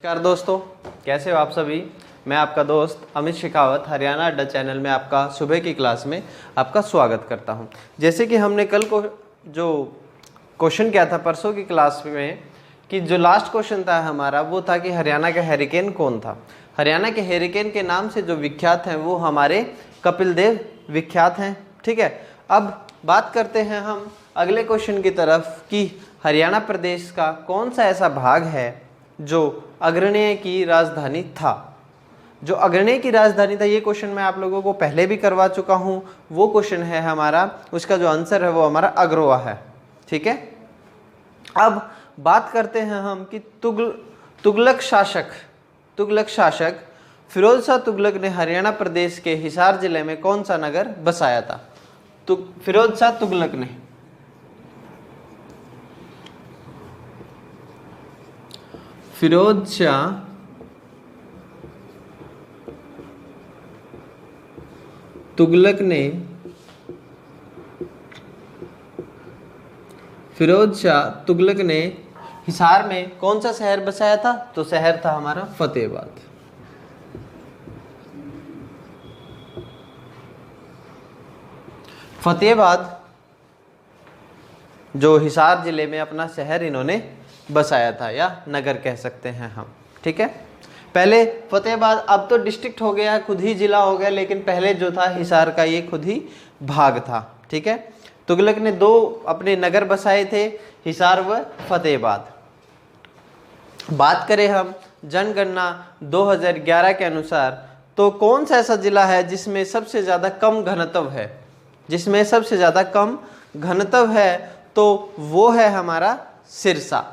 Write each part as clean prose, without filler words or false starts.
नमस्कार दोस्तों, कैसे हो आप सभी। मैं आपका दोस्त अमित शेखावत हरियाणा अड्डा चैनल में आपका सुबह की क्लास में आपका स्वागत करता हूं। जैसे कि हमने कल को जो क्वेश्चन किया था परसों की क्लास में कि जो लास्ट क्वेश्चन था हमारा वो था कि हरियाणा का हैरिकेन कौन था। हरियाणा के हैरिकेन के नाम से जो विख्यात हैं वो हमारे कपिल देव विख्यात हैं। ठीक है, अब बात करते हैं हम अगले क्वेश्चन की तरफ कि हरियाणा प्रदेश का कौन सा ऐसा भाग है जो अग्रण्य की राजधानी था। जो अग्रण्य की राजधानी था ये क्वेश्चन मैं आप लोगों को पहले भी करवा चुका हूं। वो क्वेश्चन है हमारा, उसका जो आंसर है वो हमारा अग्रोहा है। ठीक है, अब बात करते हैं हम कि तुगलक शासक फिरोज शाह तुगलक ने हरियाणा प्रदेश के हिसार जिले में कौन सा नगर बसाया था। तो फिरोज शाह तुगलक ने फिरोज शाह तुगलक ने हिसार में कौन सा शहर बसाया था। तो शहर था हमारा फतेहाबाद। फतेहाबाद जो हिसार जिले में अपना शहर इन्होंने बसाया था या नगर कह सकते हैं हम। ठीक है, पहले फतेहाबाद अब तो डिस्ट्रिक्ट हो गया, खुद ही जिला हो गया, लेकिन पहले जो था हिसार का ये खुद ही भाग था। ठीक है, तुगलक ने दो अपने नगर बसाए थे, हिसार व फतेहाबाद। बात करें हम जनगणना 2011 के अनुसार तो कौन सा ऐसा जिला है जिसमें सबसे ज़्यादा कम घनत्व है। जिसमें सबसे ज़्यादा कम घनत्व है तो वो है हमारा सिरसा।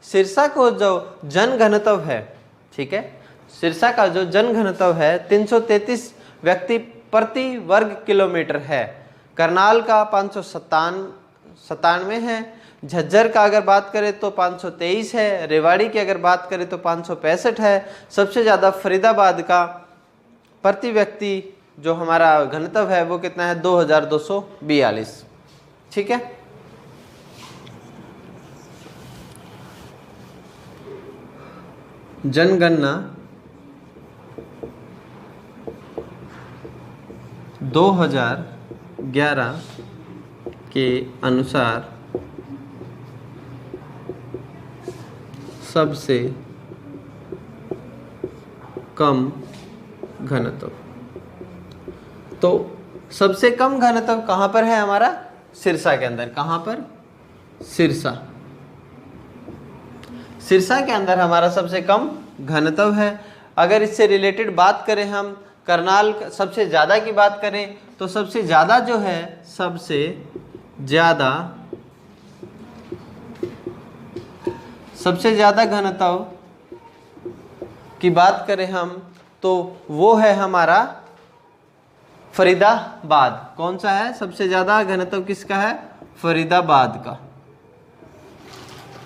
सिरसा को जो जन घनत्व है, ठीक है, सिरसा का जो जन घनत्व है 333 व्यक्ति प्रति वर्ग किलोमीटर है। करनाल का 597 है। झज्जर का अगर बात करें तो 523 है। रेवाड़ी की अगर बात करें तो 565 है। सबसे ज़्यादा फरीदाबाद का प्रति व्यक्ति जो हमारा घनत्व है वो कितना है, 2242। ठीक है, जनगणना 2011 के अनुसार सबसे कम घनत्व, तो सबसे कम घनत्व कहाँ पर है हमारा, सिरसा के अंदर। कहाँ पर, सिरसा के अंदर हमारा सबसे कम घनत्व है। अगर इससे रिलेटेड बात करें हम करनाल सबसे ज़्यादा की बात करें तो सबसे ज़्यादा जो है, सबसे ज़्यादा घनत्व की बात करें हम तो वो है हमारा फरीदाबाद। कौन सा है सबसे ज़्यादा घनत्व, किसका है, फरीदाबाद का।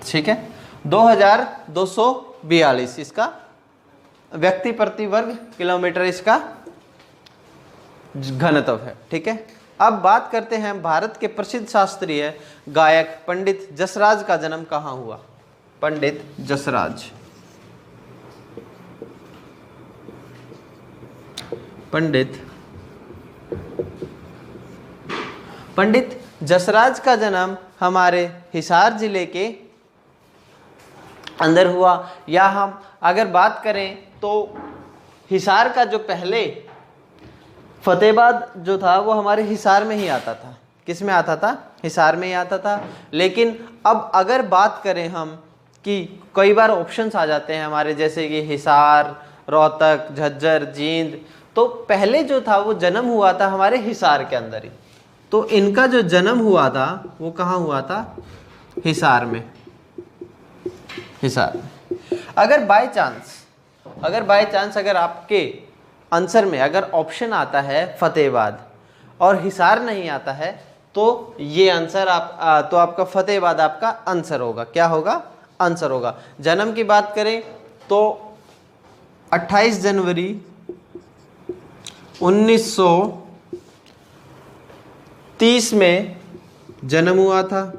ठीक है, 2242 इसका व्यक्ति प्रति वर्ग किलोमीटर इसका घनत्व है। ठीक है, अब बात करते हैं भारत के प्रसिद्ध शास्त्रीय गायक पंडित जसराज का जन्म कहाँ हुआ। पंडित जसराज का जन्म हमारे हिसार जिले के अंदर हुआ। या हम अगर बात करें तो हिसार का जो पहले फतेहाबाद जो था वो हमारे हिसार में ही आता था। किस में आता था, हिसार में ही आता था। लेकिन अब अगर बात करें हम कि कई बार ऑप्शंस आ जाते हैं हमारे, जैसे कि हिसार, रोहतक, झज्जर, जींद, तो पहले जो था वो जन्म हुआ था हमारे हिसार के अंदर ही। तो इनका जो जन्म हुआ था वो कहाँ हुआ था, हिसार में। अगर बाय चांस अगर आपके आंसर में अगर ऑप्शन आता है फतेहाबाद और हिसार नहीं आता है तो ये आंसर तो आपका फतेहाबाद आपका आंसर होगा। क्या होगा, आंसर होगा। जन्म की बात करें तो 28 जनवरी 1930 में जन्म हुआ था।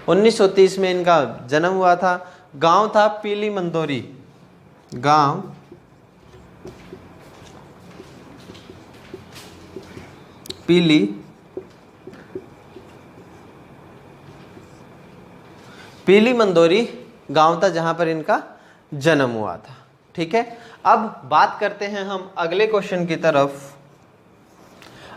1930 में इनका जन्म हुआ था। गांव था पीली मंदोरी, गांव पीली मंदोरी गांव था जहां पर इनका जन्म हुआ था। ठीक है, अब बात करते हैं हम अगले क्वेश्चन की तरफ।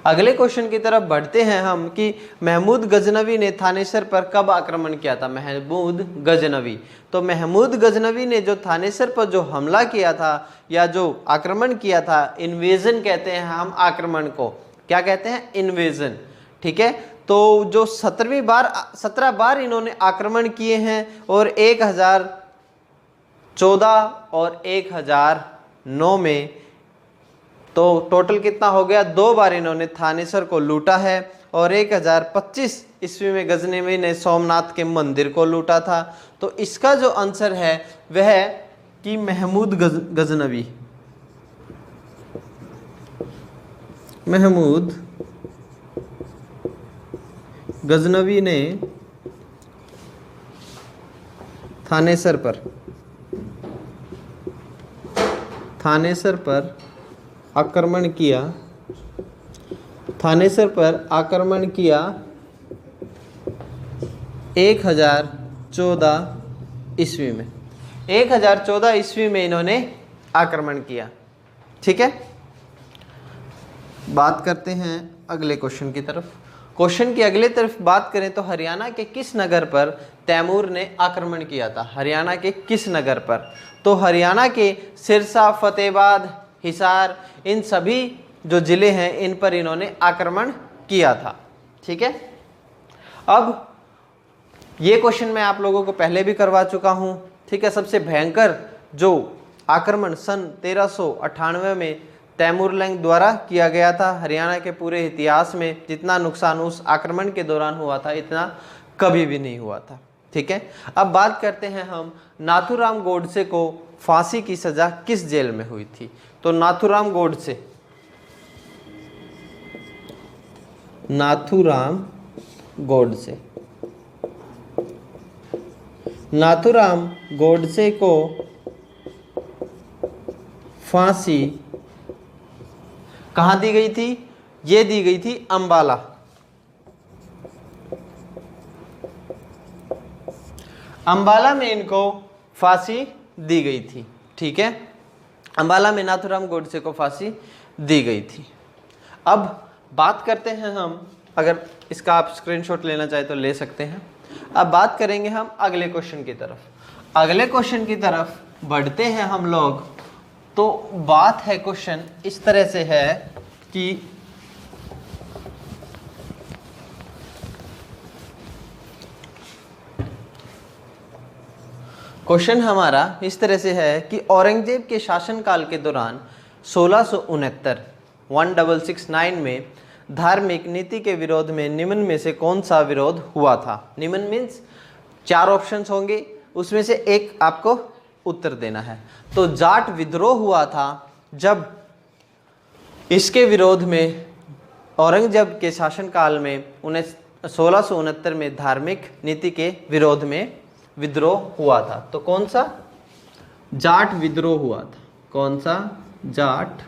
अगले क्वेश्चन की तरफ बढ़ते हैं हम कि महमूद गजनवी ने थानेसर पर कब आक्रमण किया था। महमूद गजनवी, तो महमूद गजनवी ने जो थानेसर पर जो हमला किया था या जो आक्रमण किया था, इन्वेजन कहते हैं हम आक्रमण को, क्या कहते हैं, इन्वेजन। ठीक है, तो जो 17 बार इन्होंने आक्रमण किए हैं और 1014 और 1009 में, तो टोटल कितना हो गया, 2 बार इन्होंने थानेसर को लूटा है। और 1025 ईस्वी में गजनवी ने सोमनाथ के मंदिर को लूटा था। तो इसका जो आंसर है वह है कि महमूद गजनवी ने थानेसर पर आक्रमण किया, 1014 ईस्वी में। 1014 ईस्वी में इन्होंने आक्रमण किया। ठीक है, बात करते हैं अगले क्वेश्चन की तरफ। क्वेश्चन की अगले तरफ बात करें तो हरियाणा के किस नगर पर तैमूर ने आक्रमण किया था। हरियाणा के किस नगर पर, तो हरियाणा के सिरसा, फतेहाबाद, हिसार, इन सभी जो जिले हैं इन पर इन्होंने आक्रमण किया था। ठीक है, अब ये क्वेश्चन मैं आप लोगों को पहले भी करवा चुका हूं। ठीक है, सबसे भयंकर जो आक्रमण सन 1398 में तैमूर लैंग द्वारा किया गया था। हरियाणा के पूरे इतिहास में जितना नुकसान उस आक्रमण के दौरान हुआ था, इतना कभी भी नहीं हुआ था। ठीक है, अब बात करते हैं हम नाथूराम गोडसे को फांसी की सजा किस जेल में हुई थी। तो नाथूराम गोडसे को फांसी कहाँ दी गई थी, ये दी गई थी अंबाला। अंबाला में इनको फांसी दी गई थी। ठीक है, अंबाला में नाथूराम गोडसे को फांसी दी गई थी। अब बात करते हैं हम, अगर इसका आप स्क्रीनशॉट लेना चाहे तो ले सकते हैं। अब बात करेंगे हम अगले क्वेश्चन की तरफ। अगले क्वेश्चन की तरफ बढ़ते हैं हम लोग। तो बात है, क्वेश्चन इस तरह से है कि क्वेश्चन हमारा इस तरह से है कि औरंगजेब के शासनकाल के दौरान 1669 में धार्मिक नीति के विरोध में निम्न में से कौन सा विरोध हुआ था। निम्न मीन्स 4 ऑप्शंस होंगे, उसमें से एक आपको उत्तर देना है। तो जाट विद्रोह हुआ था जब इसके विरोध में औरंगजेब के शासनकाल में 1669 में धार्मिक नीति के विरोध में विद्रोह हुआ था। तो कौन सा, जाट विद्रोह हुआ था। कौन सा, जाट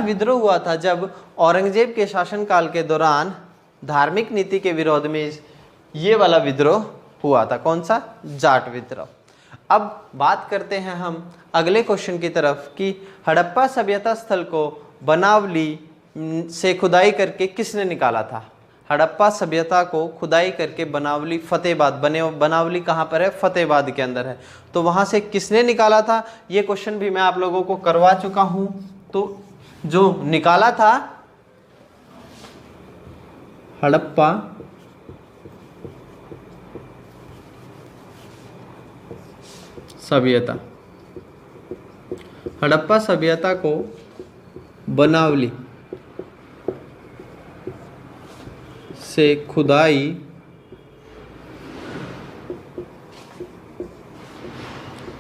विद्रोह हुआ था जब औरंगजेब के शासनकाल के दौरान धार्मिक नीति के विरोध में ये वाला विद्रोह हुआ था। कौन सा, जाट विद्रोह। अब बात करते हैं हम अगले क्वेश्चन की तरफ कि हड़प्पा सभ्यता स्थल को बनावली से खुदाई करके किसने निकाला था। हड़प्पा सभ्यता को खुदाई करके बनावली, फतेहाबाद, बनावली कहाँ पर है, फतेहाबाद के अंदर है। तो वहाँ से किसने निकाला था, ये क्वेश्चन भी मैं आप लोगों को करवा चुका हूँ। तो जो निकाला था हड़प्पा सभ्यता, हड़प्पा सभ्यता को बनावली से खुदाई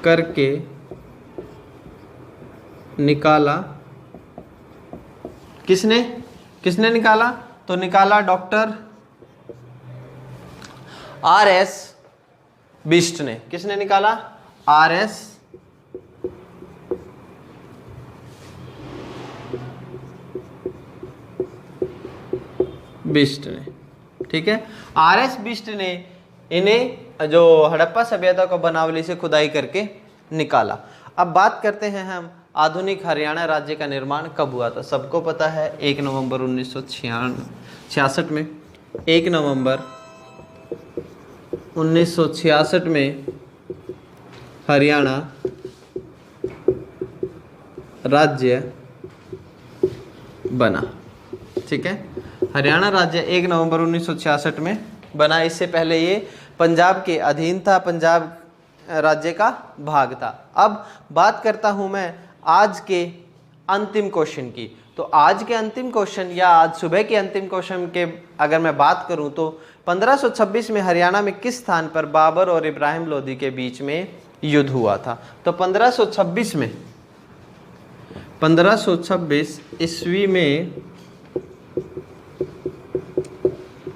करके निकाला। किसने निकाला, तो निकाला डॉक्टर RS बिष्ट ने, किसने निकाला? RS बिष्ट ने, ठीक है। RS बिष्ट ने इन्हें जो हड़प्पा सभ्यता को बनावली से खुदाई करके निकाला। अब बात करते हैं हम आधुनिक हरियाणा राज्य का निर्माण कब हुआ था। सबको पता है 1 नवंबर 1966 में, 1 नवंबर 1966 में हरियाणा राज्य बना, ठीक है। हरियाणा राज्य 1 नवंबर 1966 में बना। इससे पहले ये पंजाब के अधीन था, पंजाब राज्य का भाग था। अब बात करता हूं मैं आज के अंतिम क्वेश्चन की। तो आज के अंतिम क्वेश्चन या आज सुबह के अंतिम क्वेश्चन के अगर मैं बात करूं तो 1526 में हरियाणा में किस स्थान पर बाबर और इब्राहिम लोधी के बीच में युद्ध हुआ था? तो 1526 ईस्वी में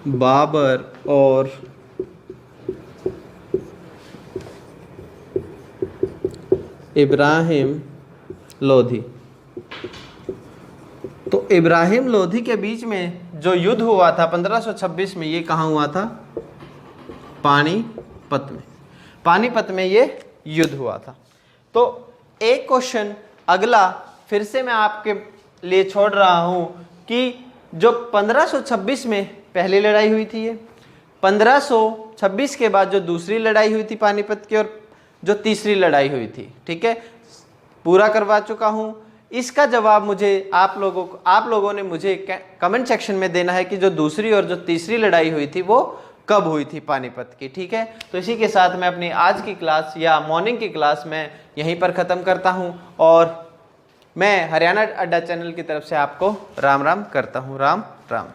बाबर और इब्राहिम लोधी, तो इब्राहिम लोधी के बीच में जो युद्ध हुआ था 1526 में, ये कहाँ हुआ था? पानीपत में। पानीपत में ये युद्ध हुआ था। तो एक क्वेश्चन अगला फिर से मैं आपके लिए छोड़ रहा हूं कि जो 1526 में पहली लड़ाई हुई थी, ये 1526 के बाद जो दूसरी लड़ाई हुई थी पानीपत की, और जो तीसरी लड़ाई हुई थी, ठीक है, पूरा करवा चुका हूं। इसका जवाब मुझे आप लोगों ने मुझे कमेंट सेक्शन में देना है कि जो दूसरी और जो तीसरी लड़ाई हुई थी वो कब हुई थी पानीपत की, ठीक है। तो इसी के साथ मैं अपनी आज की क्लास या मॉर्निंग की क्लास मैं यहीं पर ख़त्म करता हूं और मैं हरियाणा अड्डा चैनल की तरफ से आपको राम राम करता हूं। राम राम।